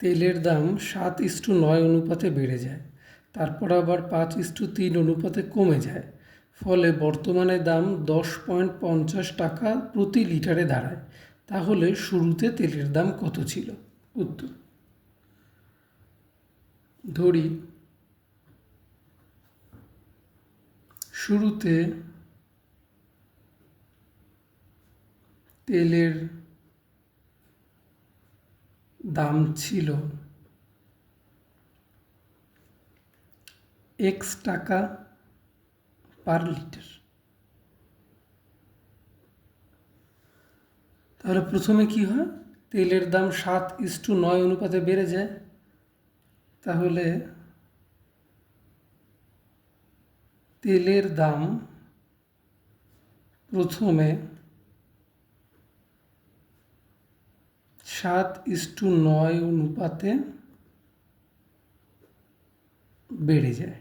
তেলের দাম 7:9 অনুপাতে বেড়ে যায়, তারপর আবার 5:3 অনুপাতে কমে যায়, ফলে বর্তমানে দাম 10.50 টাকা প্রতি লিটারে দাঁড়ায়। তাহলে শুরুতে তেলের দাম কত ছিল? উত্তর: ধরি শুরুতে তেলের দাম ছিল x টাকা পার লিটার। তাহলে প্রথমে কি হয়? তেলের দাম 7:9 অনুপাতে বেড়ে যায়। তাহলে তেলের দাম প্রথমে 7:9 অনুপাতে বেড়ে যায়।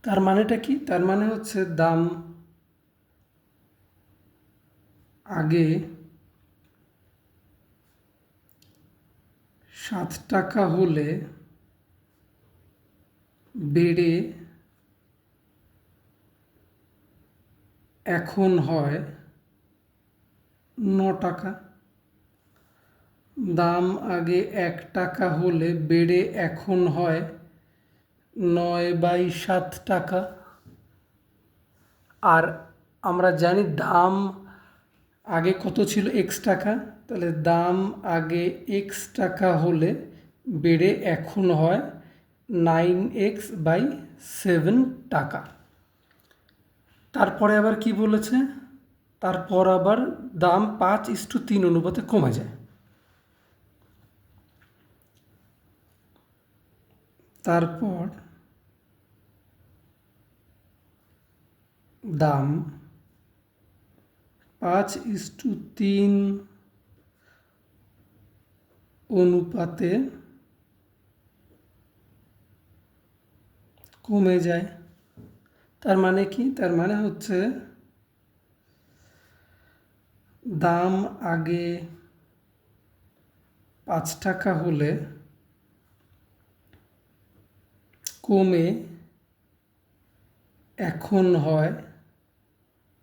তার মানেটা কি? তার মানে হচ্ছে দাম আগে 7 টাকা হলে বেড়ে এখন হয় 9 টাকা। দাম আগে 1 টাকা হলে বেড়ে এখন হয় 9/7 টাকা। আর আমরা জানি দাম আগে কত ছিল? x টাকা। তাহলে দাম আগে x টাকা হলে বেড়ে এখন হয় 9x/7 টাকা। তারপরে আবার কি বলেছে? তারপর আবার দাম 5:3 অনুপাতে কমে যায়। তারপর দাম 5:3 অনুপাতে কমে যায়। তার মানে কি? তার মানে হচ্ছে দাম আগে 5 টাকা হলে কমে এখন হয়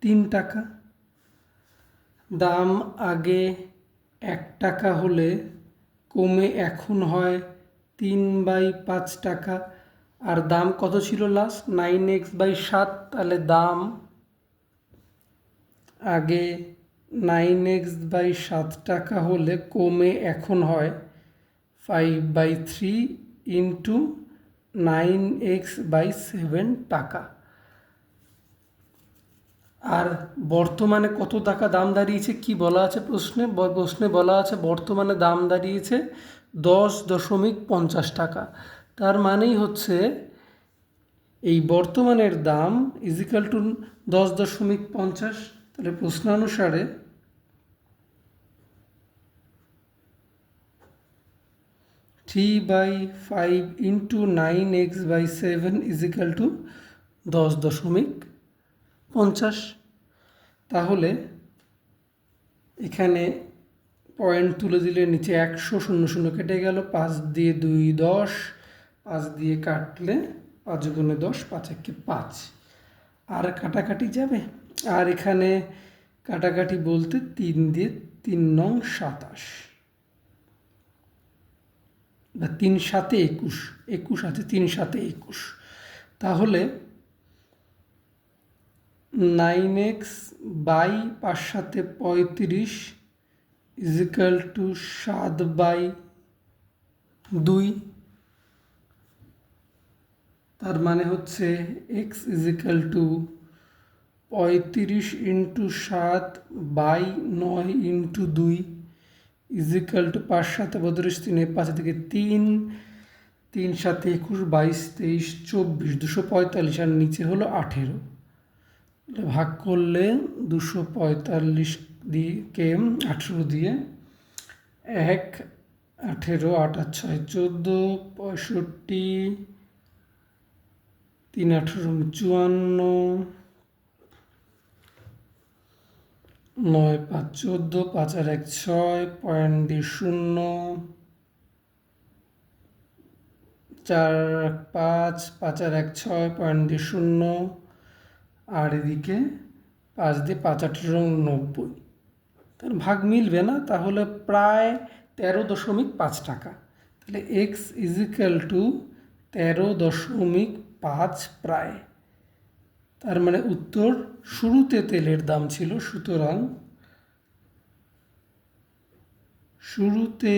3 টাকা। দাম আগে 1 টাকা হলে কমে এখন হয় 3/5 টাকা। আর দাম কত ছিল লাস্ট? 9x/7। তাহলে দাম আগে 9x/7 টাকা হলে কমে এখন হয় 5/3 ইন্টু 9x/7 টাকা। আর বর্তমানে কত টাকা দাম দাঁড়িয়েছে? কি বলা আছে প্রশ্নে? প্রশ্নে বলা আছে বর্তমানে দাম দাঁড়িয়েছে 10.50 টাকা। তার মানেই হচ্ছে এই বর্তমানের দাম ইজিক্যাল টু 10.50। তাহলে প্রশ্নানুসারে 3/5 ইন্টু 9x/7 ইজিক্যাল টু 10.50। তাহলে এখানে পয়েন্ট তুলে দিলে নিচে 100, 0 0 কেটে গেল, 5 দিয়ে 2 10, 5 দিয়ে কাটলে 5 গুণে 10, 5 একে 5। আর কাটাকাটি যাবে। আর এখানে কাটাকাটি বলতে 3 দিয়ে 3 নং 27 বা 3 7 21, 21 আছে, 3 7 21। তাহলে 9x/5 7 35 ইজিক্যাল টু 7/2। তার মানে হচ্ছে x equal to 35 into 7/9 into 2 equal to 5 7 32 3 5 থেকে 3, 3 7 21, 22 23 24, 245। আর নিচে হলো 18। ভাগ করলে 245 কে 18 দিয়ে 1 18 8 আর 6 14 65 3 18 54 9 5 14, 5 আর 1 6, পয়েন্ট দিয়ে 0, 4 5, 5 আর 1 6, পয়েন্ট দিয়ে 0, আর এদিকে 5 দিয়ে 5 18 90। তার ভাগ মিলবে না, তাহলে প্রায় 13.5 টাকা। তাহলে এক্স ইজ ইকুয়াল টু 13.5 প্রায়। তার মানে উত্তর শুরুতে তেলের দাম ছিল, সুতরাং শুরুতে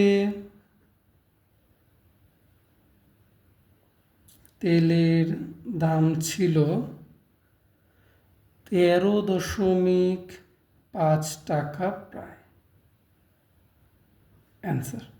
তেলের দাম ছিল 13.5 টাকা প্রায়। অ্যান্সার।